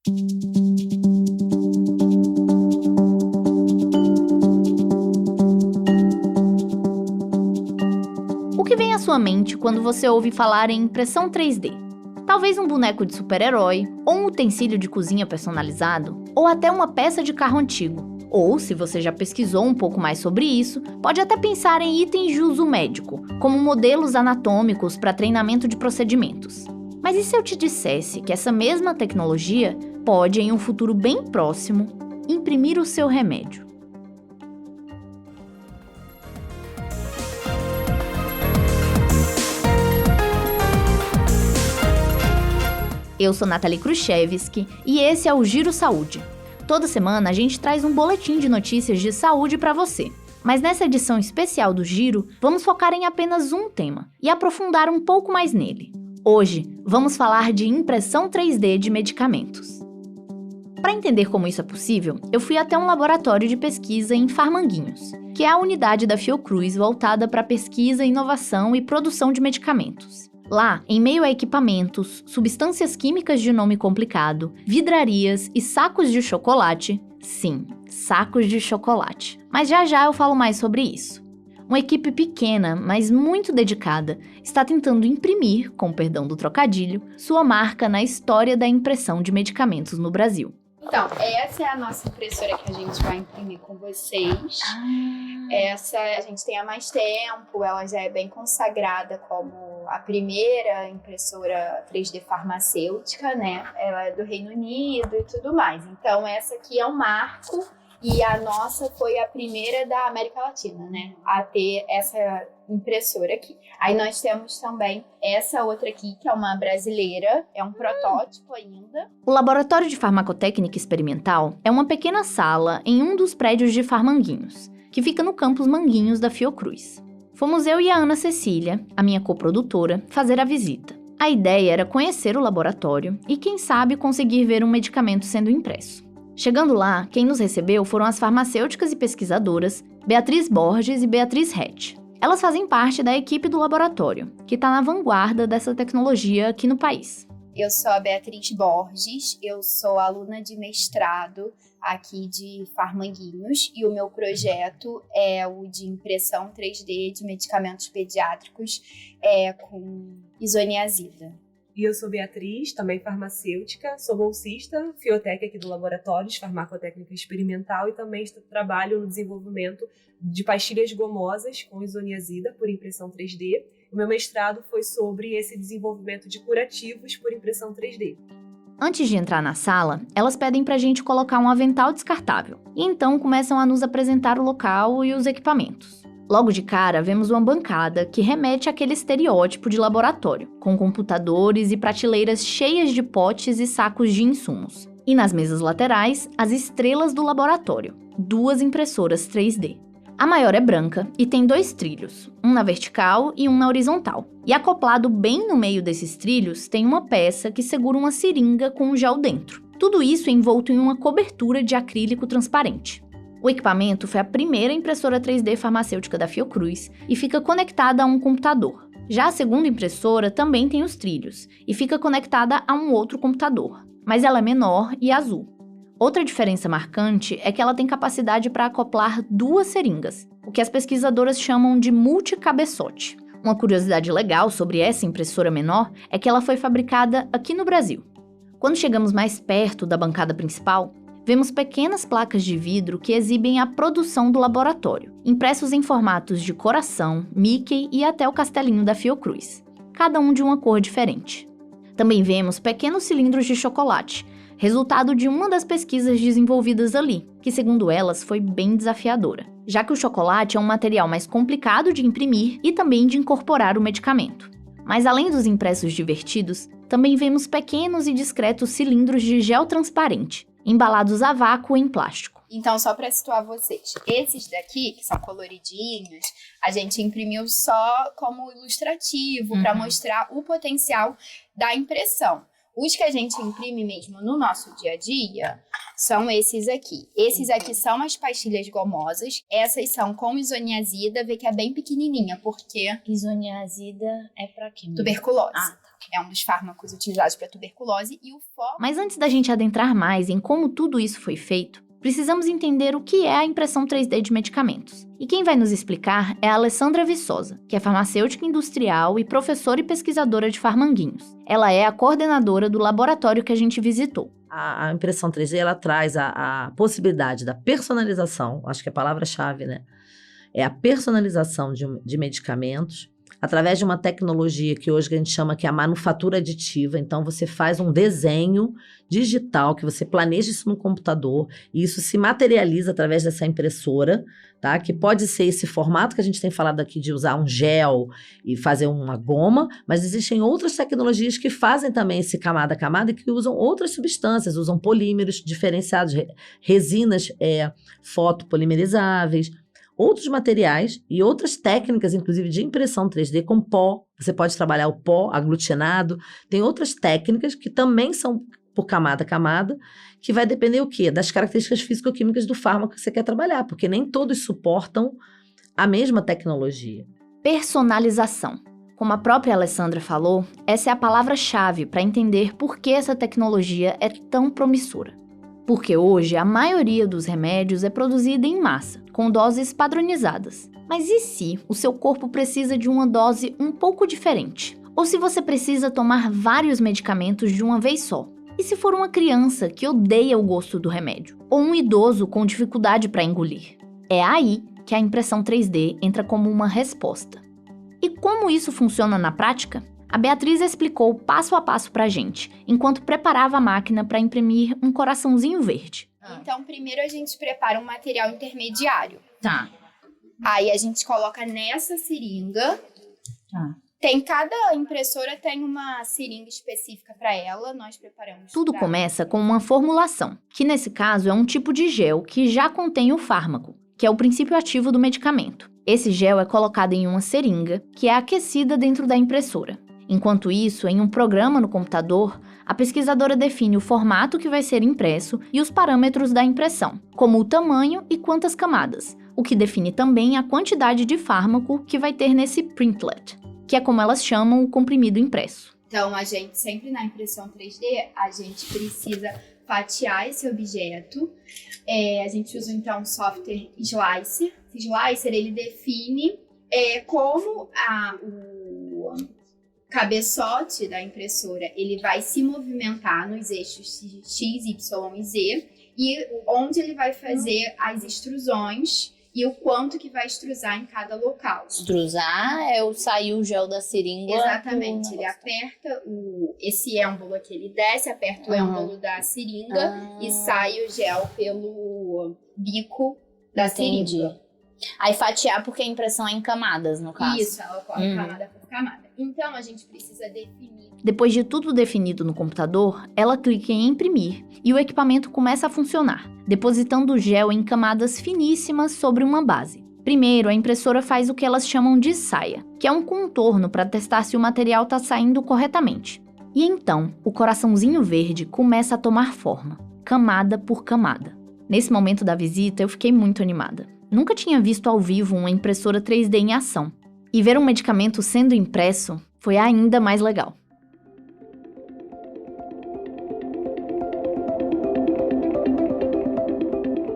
O que vem à sua mente quando você ouve falar em impressão 3D? Talvez um boneco de super-herói, ou um utensílio de cozinha personalizado, ou até uma peça de carro antigo. Ou, se você já pesquisou um pouco mais sobre isso, pode até pensar em itens de uso médico, como modelos anatômicos para treinamento de procedimentos. Mas e se eu te dissesse que essa mesma tecnologia pode, em um futuro bem próximo, imprimir o seu remédio? Eu sou Nathalie Kruszewski e esse é o Giro Saúde. Toda semana a gente traz um boletim de notícias de saúde para você. Mas nessa edição especial do Giro, vamos focar em apenas um tema e aprofundar um pouco mais nele. Hoje, vamos falar de impressão 3D de medicamentos. Para entender como isso é possível, eu fui até um laboratório de pesquisa em Farmanguinhos, que é a unidade da Fiocruz voltada para pesquisa, inovação e produção de medicamentos. Lá, em meio a equipamentos, substâncias químicas de nome complicado, vidrarias e sacos de chocolate, sim, sacos de chocolate. Mas já eu falo mais sobre isso. Uma equipe pequena, mas muito dedicada, está tentando imprimir, com perdão do trocadilho, sua marca na história da impressão de medicamentos no Brasil. Então, essa é a nossa impressora que a gente vai imprimir com vocês. Essa a gente tem há mais tempo, ela já é bem consagrada como a primeira impressora 3D farmacêutica, né? Ela é do Reino Unido e tudo mais. Então, essa aqui é um marco e a nossa foi a primeira da América Latina, né? A ter essa impressora aqui. Aí nós temos também essa outra aqui, que é uma brasileira, é um protótipo ainda. O Laboratório de Farmacotécnica Experimental é uma pequena sala em um dos prédios de Farmanguinhos, que fica no campus Manguinhos da Fiocruz. Fomos eu e a Ana Cecília, a minha coprodutora, fazer a visita. A ideia era conhecer o laboratório e, quem sabe, conseguir ver um medicamento sendo impresso. Chegando lá, quem nos recebeu foram as farmacêuticas e pesquisadoras Beatriz Borges e Beatriz Rett. Elas fazem parte da equipe do laboratório, que está na vanguarda dessa tecnologia aqui no país. Eu sou a Beatriz Borges, eu sou aluna de mestrado aqui de Farmanguinhos e o meu projeto é o de impressão 3D de medicamentos pediátricos com isoniazida. E eu sou Beatriz, também farmacêutica, sou bolsista, fiotec aqui do Laboratório de Farmacotécnica Experimental e também trabalho no desenvolvimento de pastilhas gomosas com isoniazida por impressão 3D. O meu mestrado foi sobre esse desenvolvimento de curativos por impressão 3D. Antes de entrar na sala, elas pedem pra gente colocar um avental descartável e então começam a nos apresentar o local e os equipamentos. Logo de cara, vemos uma bancada que remete àquele estereótipo de laboratório, com computadores e prateleiras cheias de potes e sacos de insumos. E nas mesas laterais, as estrelas do laboratório, 2 impressoras 3D. A maior é branca e tem 2 trilhos, um na vertical e um na horizontal. E acoplado bem no meio desses trilhos tem uma peça que segura uma seringa com um gel dentro. Tudo isso envolto em uma cobertura de acrílico transparente. O equipamento foi a primeira impressora 3D farmacêutica da Fiocruz e fica conectada a um computador. Já a segunda impressora também tem os trilhos e fica conectada a um outro computador, mas ela é menor e azul. Outra diferença marcante é que ela tem capacidade para acoplar 2 seringas, o que as pesquisadoras chamam de multicabeçote. Uma curiosidade legal sobre essa impressora menor é que ela foi fabricada aqui no Brasil. Quando chegamos mais perto da bancada principal, vemos pequenas placas de vidro que exibem a produção do laboratório, impressos em formatos de coração, Mickey e até o castelinho da Fiocruz, cada um de uma cor diferente. Também vemos pequenos cilindros de chocolate, resultado de uma das pesquisas desenvolvidas ali, que segundo elas foi bem desafiadora, já que o chocolate é um material mais complicado de imprimir e também de incorporar o medicamento. Mas além dos impressos divertidos, também vemos pequenos e discretos cilindros de gel transparente, embalados a vácuo em plástico. Então, só para situar vocês, esses daqui, que são coloridinhos, a gente imprimiu só como ilustrativo, para mostrar o potencial da impressão. Os que a gente imprime mesmo no nosso dia a dia são esses aqui. Esses aqui são as pastilhas gomosas. Essas são com isoniazida, vê que é bem pequenininha, porque... Isoniazida é pra quê? Tuberculose. Ah, É um dos fármacos utilizados para tuberculose e o foco... Mas antes da gente adentrar mais em como tudo isso foi feito, precisamos entender o que é a impressão 3D de medicamentos. E quem vai nos explicar é a Alessandra Viçosa, que é farmacêutica industrial e professora e pesquisadora de Farmanguinhos. Ela é a coordenadora do laboratório que a gente visitou. A impressão 3D, ela traz a possibilidade da personalização, acho que é a palavra-chave, né? É a personalização de medicamentos, através de uma tecnologia que hoje a gente chama que é a manufatura aditiva. Então, você faz um desenho digital, que você planeja isso no computador, e isso se materializa através dessa impressora, tá? Que pode ser esse formato que a gente tem falado aqui de usar um gel e fazer uma goma, mas existem outras tecnologias que fazem também esse camada a camada e que usam outras substâncias, usam polímeros diferenciados, resinas fotopolimerizáveis, outros materiais e outras técnicas, inclusive de impressão 3D com pó. Você pode trabalhar o pó aglutinado. Tem outras técnicas que também são por camada a camada, que vai depender o quê? Das características físico-químicas do fármaco que você quer trabalhar, porque nem todos suportam a mesma tecnologia. Personalização. Como a própria Alessandra falou, essa é a palavra-chave para entender por que essa tecnologia é tão promissora. Porque hoje a maioria dos remédios é produzida em massa, com doses padronizadas. Mas e se o seu corpo precisa de uma dose um pouco diferente? Ou se você precisa tomar vários medicamentos de uma vez só? E se for uma criança que odeia o gosto do remédio? Ou um idoso com dificuldade para engolir? É aí que a impressão 3D entra como uma resposta. E como isso funciona na prática? A Beatriz explicou passo a passo pra gente, enquanto preparava a máquina para imprimir um coraçãozinho verde. Então, primeiro a gente prepara um material intermediário. Tá. Aí a gente coloca nessa seringa. Tá. Cada impressora tem uma seringa específica para ela, nós preparamos. Tudo começa com uma formulação, que nesse caso é um tipo de gel que já contém o fármaco, que é o princípio ativo do medicamento. Esse gel é colocado em uma seringa, que é aquecida dentro da impressora. Enquanto isso, em um programa no computador, a pesquisadora define o formato que vai ser impresso e os parâmetros da impressão, como o tamanho e quantas camadas, o que define também a quantidade de fármaco que vai ter nesse printlet, que é como elas chamam o comprimido impresso. Então, a gente sempre na impressão 3D, a gente precisa fatiar esse objeto. A gente usa então o software Slicer. Esse Slicer, ele define como o cabeçote da impressora ele vai se movimentar nos eixos X, Y e Z e onde ele vai fazer as extrusões e o quanto que vai extrusar em cada local. Extrusar é sair o gel da seringa. Exatamente, ele aperta esse êmbolo aqui, ele desce, aperta o êmbolo da seringa e sai o gel pelo bico da seringa. Aí fatiar porque a impressão é em camadas, no caso. Isso, ela corre camada por camada. Então, a gente precisa definir. Depois de tudo definido no computador, ela clica em imprimir e o equipamento começa a funcionar, depositando o gel em camadas finíssimas sobre uma base. Primeiro, a impressora faz o que elas chamam de saia, que é um contorno para testar se o material está saindo corretamente. E então, o coraçãozinho verde começa a tomar forma, camada por camada. Nesse momento da visita, eu fiquei muito animada. Nunca tinha visto ao vivo uma impressora 3D em ação. E ver um medicamento sendo impresso foi ainda mais legal.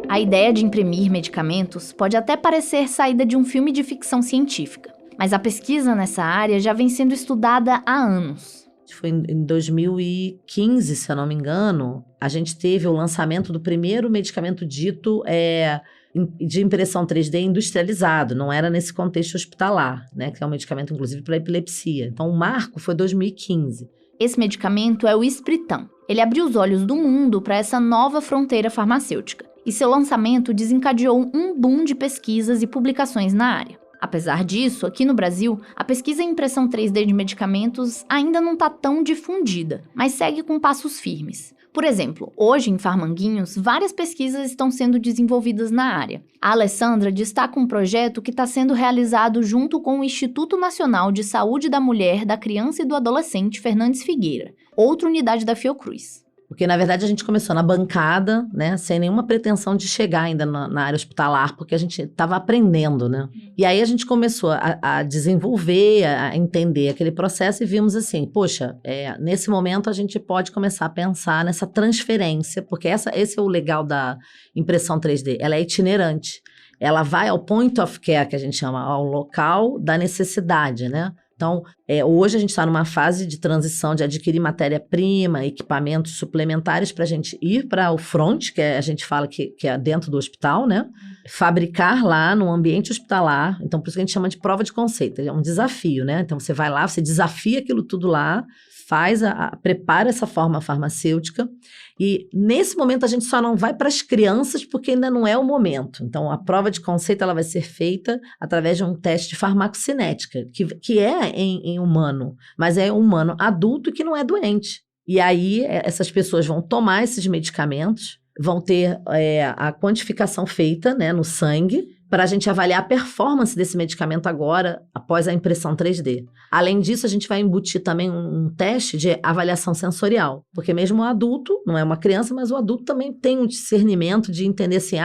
A ideia de imprimir medicamentos pode até parecer saída de um filme de ficção científica, mas a pesquisa nessa área já vem sendo estudada há anos. Foi em 2015, se eu não me engano, a gente teve o lançamento do primeiro medicamento dito de impressão 3D industrializado, não era nesse contexto hospitalar, né, que é um medicamento inclusive para epilepsia. Então o marco foi 2015. Esse medicamento é o Spritam. Ele abriu os olhos do mundo para essa nova fronteira farmacêutica, e seu lançamento desencadeou um boom de pesquisas e publicações na área. Apesar disso, aqui no Brasil, a pesquisa em impressão 3D de medicamentos ainda não está tão difundida, mas segue com passos firmes. Por exemplo, hoje em Farmanguinhos, várias pesquisas estão sendo desenvolvidas na área. A Alessandra destaca um projeto que está sendo realizado junto com o Instituto Nacional de Saúde da Mulher, da Criança e do Adolescente Fernandes Figueira, outra unidade da Fiocruz. Porque, na verdade, a gente começou na bancada, né? Sem nenhuma pretensão de chegar ainda na área hospitalar, porque a gente estava aprendendo, né? E aí a gente começou a desenvolver, a entender aquele processo e vimos assim, poxa, nesse momento a gente pode começar a pensar nessa transferência, porque esse é o legal da impressão 3D, ela é itinerante. Ela vai ao point of care, que a gente chama, ao local da necessidade, né? Então, hoje a gente está numa fase de transição de adquirir matéria-prima, equipamentos suplementares para a gente ir para o front, que a gente fala que é dentro do hospital, né? Fabricar lá no ambiente hospitalar. Então, por isso que a gente chama de prova de conceito. É um desafio, né? Então, você vai lá, você desafia aquilo tudo lá, prepara essa forma farmacêutica e nesse momento a gente só não vai para as crianças porque ainda não é o momento. Então a prova de conceito ela vai ser feita através de um teste de farmacocinética, que é em humano, mas é humano adulto que não é doente. E aí essas pessoas vão tomar esses medicamentos, vão ter a quantificação feita, né, no sangue, para a gente avaliar a performance desse medicamento agora, após a impressão 3D. Além disso, a gente vai embutir também um teste de avaliação sensorial, porque mesmo o adulto, não é uma criança, mas o adulto também tem um discernimento de entender assim,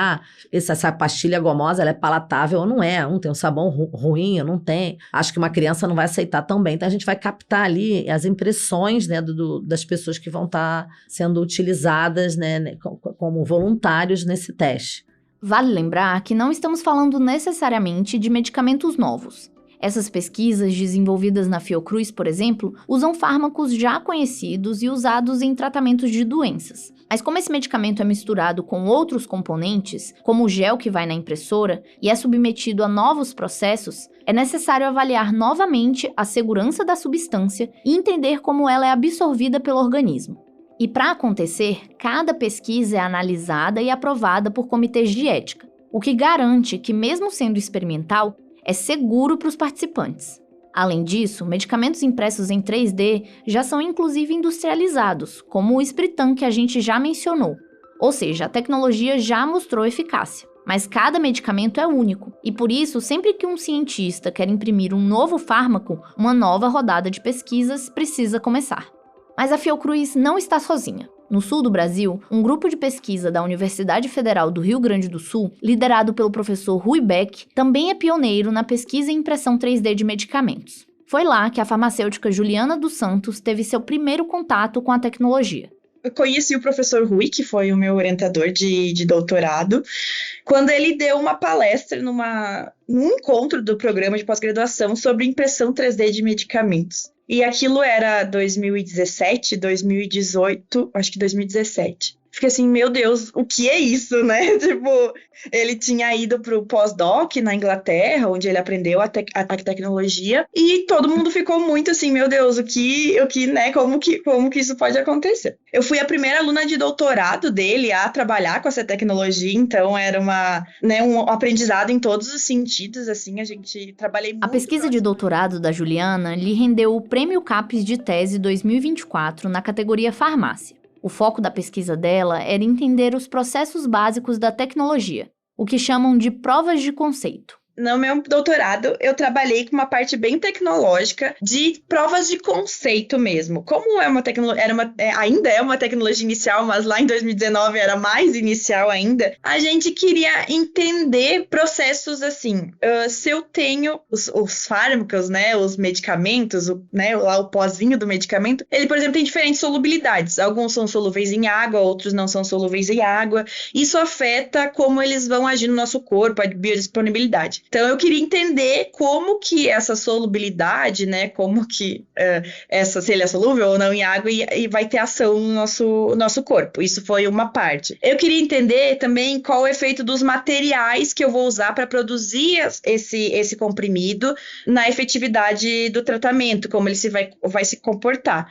essa pastilha gomosa, ela é palatável ou não é, tem um sabor ruim ou não tem. Acho que uma criança não vai aceitar tão bem. Então, a gente vai captar ali as impressões, né, das pessoas que vão estar sendo utilizadas, né, como voluntários nesse teste. Vale lembrar que não estamos falando necessariamente de medicamentos novos. Essas pesquisas desenvolvidas na Fiocruz, por exemplo, usam fármacos já conhecidos e usados em tratamentos de doenças. Mas como esse medicamento é misturado com outros componentes, como o gel que vai na impressora, e é submetido a novos processos, é necessário avaliar novamente a segurança da substância e entender como ela é absorvida pelo organismo. E para acontecer, cada pesquisa é analisada e aprovada por comitês de ética, o que garante que, mesmo sendo experimental, é seguro para os participantes. Além disso, medicamentos impressos em 3D já são inclusive industrializados, como o Spritan que a gente já mencionou. Ou seja, a tecnologia já mostrou eficácia. Mas cada medicamento é único, e por isso, sempre que um cientista quer imprimir um novo fármaco, uma nova rodada de pesquisas precisa começar. Mas a Fiocruz não está sozinha. No sul do Brasil, um grupo de pesquisa da Universidade Federal do Rio Grande do Sul, liderado pelo professor Rui Beck, também é pioneiro na pesquisa em impressão 3D de medicamentos. Foi lá que a farmacêutica Juliana dos Santos teve seu primeiro contato com a tecnologia. Eu conheci o professor Rui, que foi o meu orientador de doutorado, quando ele deu uma palestra num encontro do programa de pós-graduação sobre impressão 3D de medicamentos. E aquilo era 2017, 2018, acho que 2017. Fiquei assim, meu Deus, o que é isso, né? Tipo, ele tinha ido pro pós-doc na Inglaterra, onde ele aprendeu a tecnologia, e todo mundo ficou muito assim, meu Deus, né? Como que isso pode acontecer? Eu fui a primeira aluna de doutorado dele a trabalhar com essa tecnologia, então era um aprendizado em todos os sentidos, assim, a gente trabalhei muito. A pesquisa de doutorado da Juliana lhe rendeu o Prêmio CAPES de Tese 2024 na categoria Farmácia. O foco da pesquisa dela era entender os processos básicos da tecnologia, o que chamam de provas de conceito. No meu doutorado, eu trabalhei com uma parte bem tecnológica de provas de conceito mesmo. Como é uma tecnologia, ainda é uma tecnologia inicial, mas lá em 2019 era mais inicial ainda, a gente queria entender processos assim. Se eu tenho os fármacos, né, os medicamentos, lá o pozinho do medicamento, ele, por exemplo, tem diferentes solubilidades. Alguns são solúveis em água, outros não são solúveis em água. Isso afeta como eles vão agir no nosso corpo, a biodisponibilidade. Então, eu queria entender como que essa solubilidade, né, como que se ele é solúvel ou não em água e vai ter ação no nosso corpo. Isso foi uma parte. Eu queria entender também qual o efeito dos materiais que eu vou usar para produzir esse comprimido na efetividade do tratamento, como ele vai se comportar.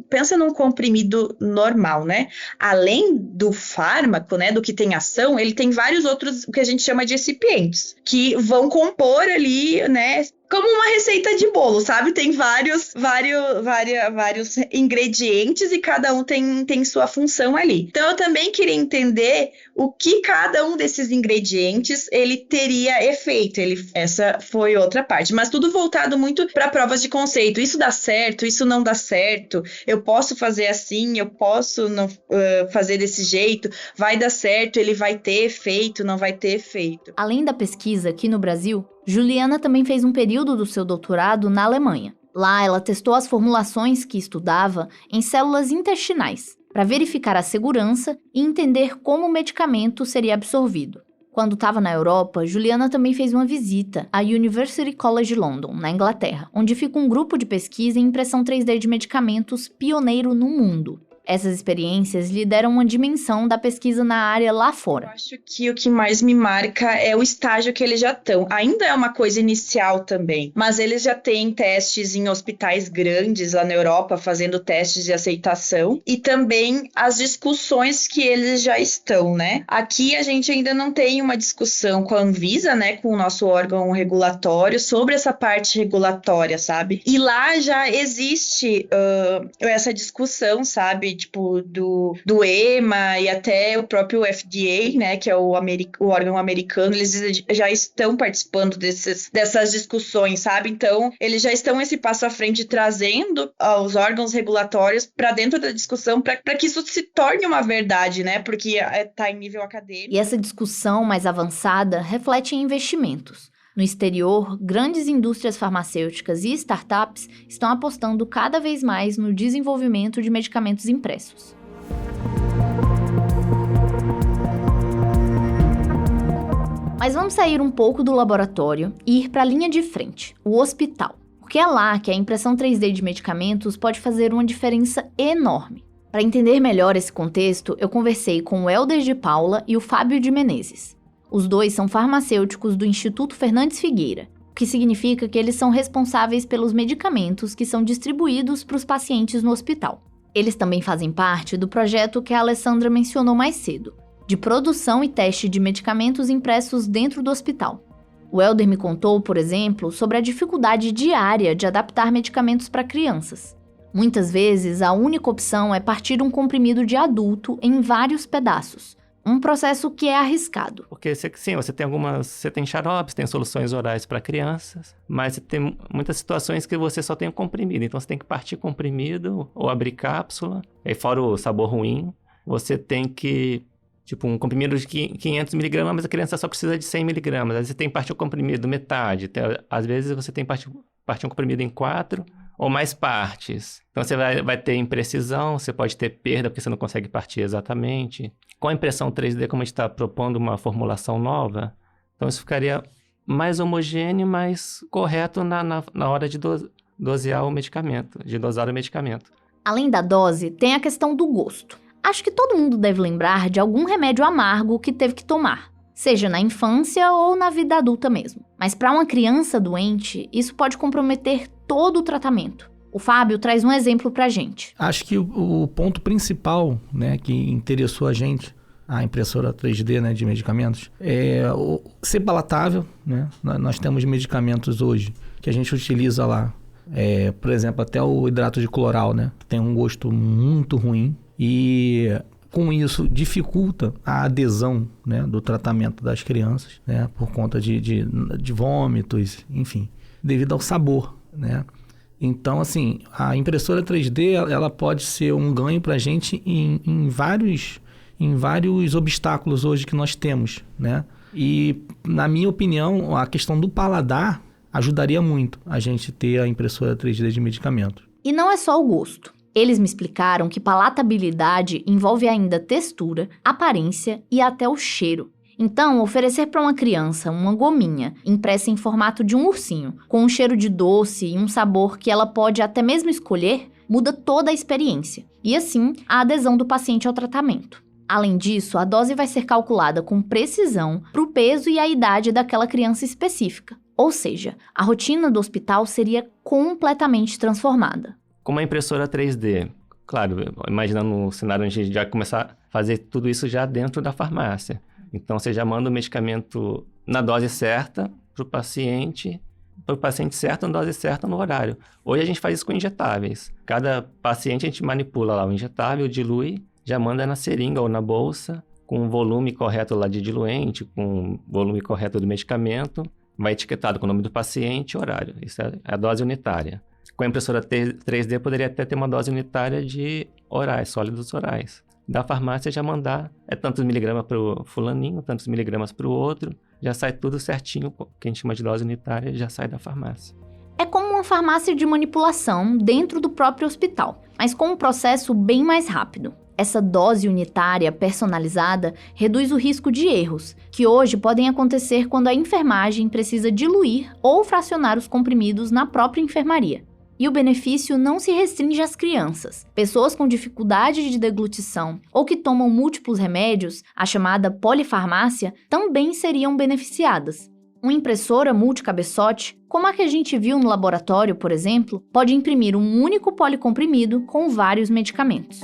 Pensa num comprimido normal, né? Além do fármaco, né, do que tem ação, ele tem vários outros, o que a gente chama de excipientes, que vão compor ali, né, como uma receita de bolo, sabe? Tem vários ingredientes e cada um tem sua função ali. Então, eu também queria entender o que cada um desses ingredientes ele teria efeito. Essa foi outra parte. Mas tudo voltado muito para provas de conceito. Isso dá certo, isso não dá certo. Eu posso fazer assim, eu posso não fazer desse jeito. Vai dar certo, ele vai ter efeito, não vai ter efeito. Além da pesquisa aqui no Brasil, Juliana também fez um período do seu doutorado na Alemanha. Lá, ela testou as formulações que estudava em células intestinais, para verificar a segurança e entender como o medicamento seria absorvido. Quando estava na Europa, Juliana também fez uma visita à University College London, na Inglaterra, onde fica um grupo de pesquisa em impressão 3D de medicamentos pioneiro no mundo. Essas experiências lhe deram uma dimensão da pesquisa na área lá fora. Eu acho que o que mais me marca é o estágio que eles já estão. Ainda é uma coisa inicial também, mas eles já têm testes em hospitais grandes lá na Europa, fazendo testes de aceitação, e também as discussões que eles já estão, né? Aqui a gente ainda não tem uma discussão com a Anvisa, né, com o nosso órgão regulatório, sobre essa parte regulatória, sabe? E lá já existe essa discussão, sabe? Tipo, do EMA e até o próprio FDA, né, que é o órgão americano, eles já estão participando dessas discussões, sabe? Então, eles já estão esse passo à frente, trazendo os órgãos regulatórios para dentro da discussão, para que isso se torne uma verdade, né? Porque está em nível acadêmico. E essa discussão mais avançada reflete em investimentos. No exterior, grandes indústrias farmacêuticas e startups estão apostando cada vez mais no desenvolvimento de medicamentos impressos. Mas vamos sair um pouco do laboratório e ir para a linha de frente, o hospital. Porque é lá que a impressão 3D de medicamentos pode fazer uma diferença enorme. Para entender melhor esse contexto, eu conversei com o Helder de Paula e o Fábio de Menezes. Os dois são farmacêuticos do Instituto Fernandes Figueira, o que significa que eles são responsáveis pelos medicamentos que são distribuídos para os pacientes no hospital. Eles também fazem parte do projeto que a Alessandra mencionou mais cedo, de produção e teste de medicamentos impressos dentro do hospital. O Helder me contou, por exemplo, sobre a dificuldade diária de adaptar medicamentos para crianças. Muitas vezes, a única opção é partir um comprimido de adulto em vários pedaços. Um processo que é arriscado. Porque você tem xaropes, tem soluções orais para crianças, mas você tem muitas situações que você só tem o comprimido. Então você tem que partir comprimido ou abrir cápsula. E aí, fora o sabor ruim, você tem que, um comprimido de 500 miligramas, mas a criança só precisa de 100 miligramas. Às vezes você tem que partir o comprimido metade. Às vezes você tem que partir um comprimido em 4 ou mais partes. Então você vai ter imprecisão, você pode ter perda porque você não consegue partir exatamente. Com a impressão 3D, como a gente está propondo uma formulação nova, então isso ficaria mais homogêneo, mais correto na hora de dosar o medicamento. Além da dose, tem a questão do gosto. Acho que todo mundo deve lembrar de algum remédio amargo que teve que tomar, seja na infância ou na vida adulta mesmo. Mas para uma criança doente, isso pode comprometer todo o tratamento. O Fábio traz um exemplo pra gente. Acho que o ponto principal, né, que interessou a gente, a impressora 3D, né, de medicamentos, é ser palatável, né? Nós temos medicamentos hoje que a gente utiliza lá, por exemplo, até o hidrato de cloral, né, que tem um gosto muito ruim e com isso dificulta a adesão, né, do tratamento das crianças, né, por conta de vômitos, enfim, devido ao sabor, né? Então, assim, a impressora 3D, ela pode ser um ganho para a gente em vários obstáculos hoje que nós temos, né? E, na minha opinião, a questão do paladar ajudaria muito a gente ter a impressora 3D de medicamentos. E não é só o gosto. Eles me explicaram que palatabilidade envolve ainda textura, aparência e até o cheiro. Então, oferecer para uma criança uma gominha impressa em formato de um ursinho, com um cheiro de doce e um sabor que ela pode até mesmo escolher, muda toda a experiência. E assim, a adesão do paciente ao tratamento. Além disso, a dose vai ser calculada com precisão para o peso e a idade daquela criança específica. Ou seja, a rotina do hospital seria completamente transformada. Com uma impressora 3D, claro, imaginando um cenário onde a gente já começar a fazer tudo isso já dentro da farmácia. Então, você já manda o medicamento na dose certa para o paciente para o paciente certo, na dose certa, no horário. Hoje a gente faz isso com injetáveis. Cada paciente a gente manipula lá o injetável, dilui, já manda na seringa ou na bolsa, com o volume correto lá de diluente, com o volume correto do medicamento, vai etiquetado com o nome do paciente e horário. Isso é a dose unitária. Com a impressora 3D, poderia até ter uma dose unitária de orais, sólidos orais. Da farmácia já mandar, tantos miligramas para o fulaninho, tantos miligramas para o outro, já sai tudo certinho, que a gente chama de dose unitária, já sai da farmácia. É como uma farmácia de manipulação dentro do próprio hospital, mas com um processo bem mais rápido. Essa dose unitária personalizada reduz o risco de erros, que hoje podem acontecer quando a enfermagem precisa diluir ou fracionar os comprimidos na própria enfermaria. E o benefício não se restringe às crianças. Pessoas com dificuldade de deglutição ou que tomam múltiplos remédios, a chamada polifarmácia, também seriam beneficiadas. Uma impressora multicabeçote, como a que a gente viu no laboratório, por exemplo, pode imprimir um único policomprimido com vários medicamentos.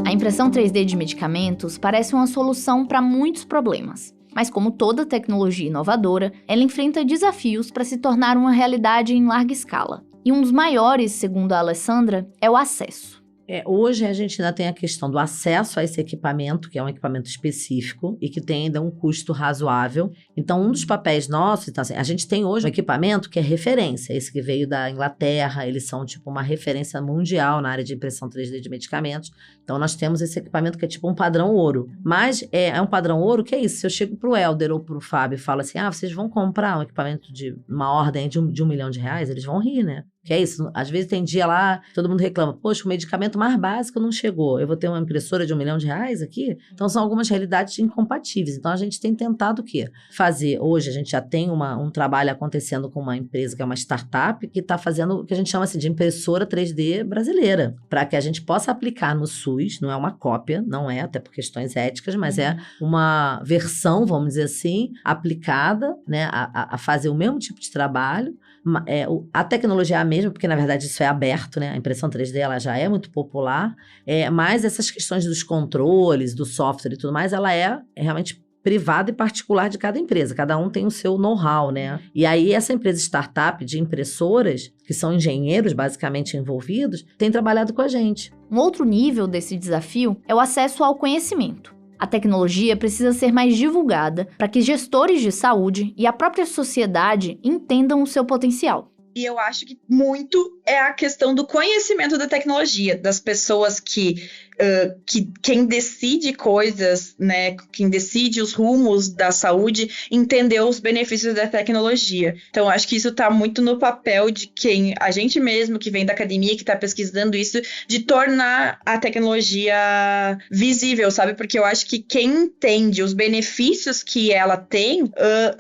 A impressão 3D de medicamentos parece uma solução para muitos problemas. Mas como toda tecnologia inovadora, ela enfrenta desafios para se tornar uma realidade em larga escala. E um dos maiores, segundo a Alessandra, é o acesso. Hoje a gente ainda tem a questão do acesso a esse equipamento, que é um equipamento específico e que tem ainda um custo razoável. Então, um dos papéis nossos, então, assim, a gente tem hoje um equipamento que é referência, esse que veio da Inglaterra, eles são tipo uma referência mundial na área de impressão 3D de medicamentos. Então, nós temos esse equipamento que é tipo um padrão ouro. Mas é um padrão ouro que é isso, se eu chego pro Helder ou pro Fábio e falo assim, vocês vão comprar um equipamento de uma ordem de R$1 milhão, eles vão rir, né? Que é isso, às vezes tem dia lá, todo mundo reclama, poxa, o medicamento mais básico não chegou, eu vou ter uma impressora de R$1 milhão aqui? Então são algumas realidades incompatíveis. Então a gente tem tentado o quê? Fazer, hoje a gente já tem um trabalho acontecendo com uma empresa que é uma startup que está fazendo o que a gente chama assim, de impressora 3D brasileira, para que a gente possa aplicar no SUS, não é uma cópia, não é, até por questões éticas, mas é uma versão, vamos dizer assim, aplicada, né, a fazer o mesmo tipo de trabalho. A tecnologia é a mesma, porque na verdade isso é aberto, né? A impressão 3D ela já é muito popular, mas essas questões dos controles, do software e tudo mais, ela é realmente privada e particular de cada empresa. Cada um tem o seu know-how, né? E aí essa empresa startup de impressoras, que são engenheiros basicamente envolvidos, tem trabalhado com a gente. Um outro nível desse desafio é o acesso ao conhecimento. A tecnologia precisa ser mais divulgada para que gestores de saúde e a própria sociedade entendam o seu potencial. E eu acho que muito é a questão do conhecimento da tecnologia, das pessoas que quem decide coisas, né, quem decide os rumos da saúde, entendeu os benefícios da tecnologia. Então, acho que isso está muito no papel de quem, a gente mesmo, que vem da academia, que está pesquisando isso, de tornar a tecnologia visível, sabe? Porque eu acho que quem entende os benefícios que ela tem,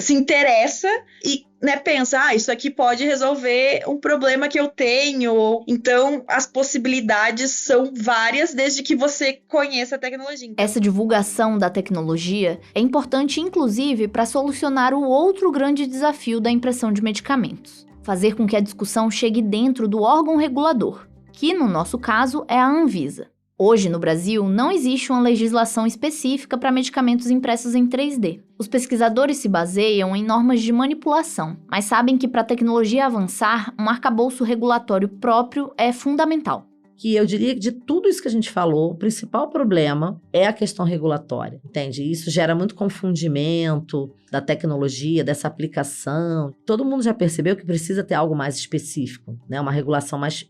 se interessa e pensa, isso aqui pode resolver um problema que eu tenho. Então, as possibilidades são várias desde que você conheça a tecnologia. Essa divulgação da tecnologia é importante, inclusive, para solucionar o outro grande desafio da impressão de medicamentos. Fazer com que a discussão chegue dentro do órgão regulador, que, no nosso caso, é a Anvisa. Hoje, no Brasil, não existe uma legislação específica para medicamentos impressos em 3D. Os pesquisadores se baseiam em normas de manipulação, mas sabem que para a tecnologia avançar, um arcabouço regulatório próprio é fundamental. Que eu diria que de tudo isso que a gente falou, o principal problema é a questão regulatória, entende? Isso gera muito confundimento da tecnologia, dessa aplicação. Todo mundo já percebeu que precisa ter algo mais específico, né? Uma regulação mais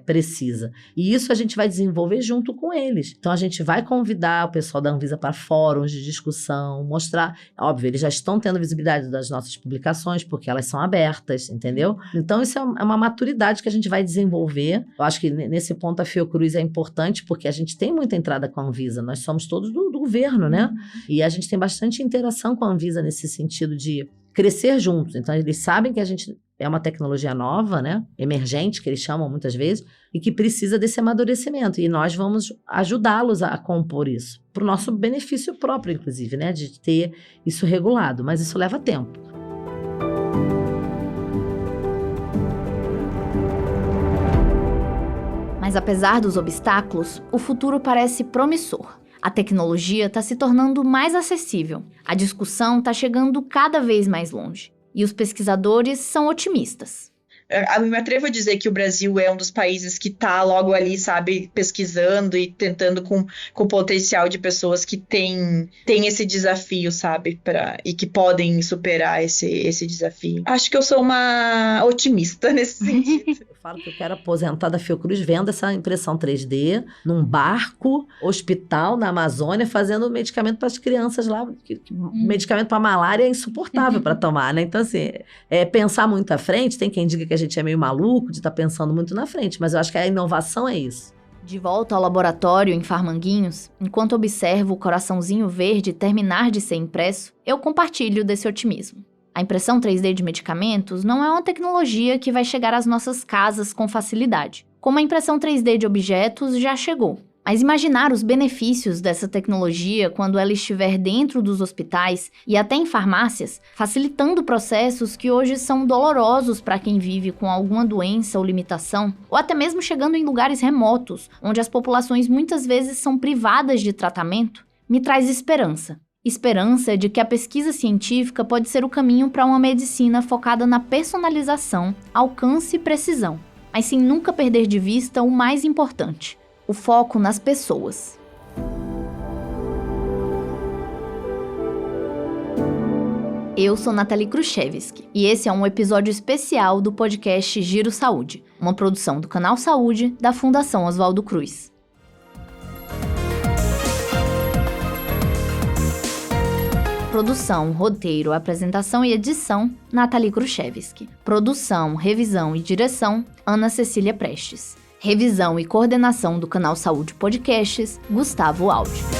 precisa. E isso a gente vai desenvolver junto com eles. Então, a gente vai convidar o pessoal da Anvisa para fóruns de discussão, mostrar... Óbvio, eles já estão tendo visibilidade das nossas publicações, porque elas são abertas, entendeu? Então, isso é uma maturidade que a gente vai desenvolver. Eu acho que nesse ponto a Fiocruz é importante, porque a gente tem muita entrada com a Anvisa. Nós somos todos do governo, né? E a gente tem bastante interação com a Anvisa nesse sentido de crescer juntos. Então, eles sabem que a gente é uma tecnologia nova, né? Emergente, que eles chamam muitas vezes, e que precisa desse amadurecimento. E nós vamos ajudá-los a compor isso. Para o nosso benefício próprio, inclusive, né? De ter isso regulado. Mas isso leva tempo. Mas apesar dos obstáculos, o futuro parece promissor. A tecnologia está se tornando mais acessível, a discussão está chegando cada vez mais longe. E os pesquisadores são otimistas. Eu me atrevo a dizer que o Brasil é um dos países que está logo ali, sabe, pesquisando e tentando com potencial de pessoas que têm esse desafio, sabe, e que podem superar esse desafio. Acho que eu sou uma otimista nesse sentido. Eu falo que eu quero aposentar da Fiocruz vendo essa impressão 3D num barco, hospital na Amazônia, fazendo medicamento para as crianças lá. Medicamento para malária é insuportável para tomar, né? Então, assim, pensar muito à frente, tem quem diga que a gente é meio maluco de estar pensando muito na frente, mas eu acho que a inovação é isso. De volta ao laboratório em Farmanguinhos, enquanto observo o coraçãozinho verde terminar de ser impresso, eu compartilho desse otimismo. A impressão 3D de medicamentos não é uma tecnologia que vai chegar às nossas casas com facilidade, como a impressão 3D de objetos já chegou. Mas imaginar os benefícios dessa tecnologia quando ela estiver dentro dos hospitais e até em farmácias, facilitando processos que hoje são dolorosos para quem vive com alguma doença ou limitação, ou até mesmo chegando em lugares remotos, onde as populações muitas vezes são privadas de tratamento, me traz esperança. Esperança de que a pesquisa científica pode ser o caminho para uma medicina focada na personalização, alcance e precisão, mas sem nunca perder de vista o mais importante: o foco nas pessoas. Eu sou Nathalie Kruszewski e esse é um episódio especial do podcast Giro Saúde, uma produção do Canal Saúde da Fundação Oswaldo Cruz. Produção, roteiro, apresentação e edição, Nathalie Kruszewski. Produção, revisão e direção, Ana Cecília Prestes. Revisão e coordenação do Canal Saúde Podcasts, Gustavo Aldi.